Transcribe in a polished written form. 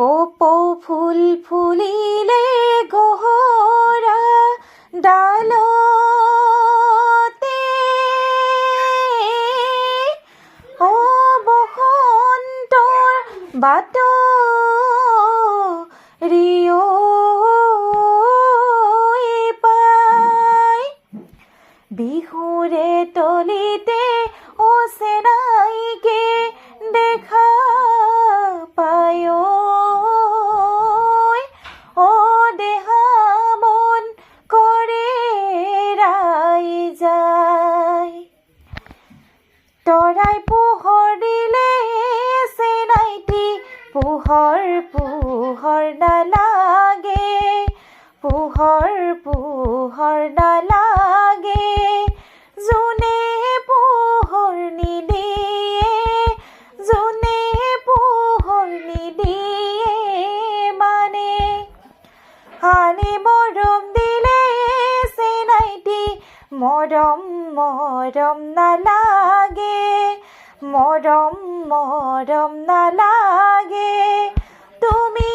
কপৌ ফুল ফুলিলে গহৰা ডালতে অ বসন্তৰ বাতৰি পাই বিহুৰে তলিতে অচেনাইকে দেখা পায় অ দেহা মন কৰে ৰাইজাই তৰাই পোহৰ দিলে চেনাইটি পোহৰ নালাগে পোহৰ নালাগে যোনে পোহৰ নিদিয়ে মানে আনে মৰম দিলে চেনাইটি মৰম নালাগে মৰম নালাগে তুমি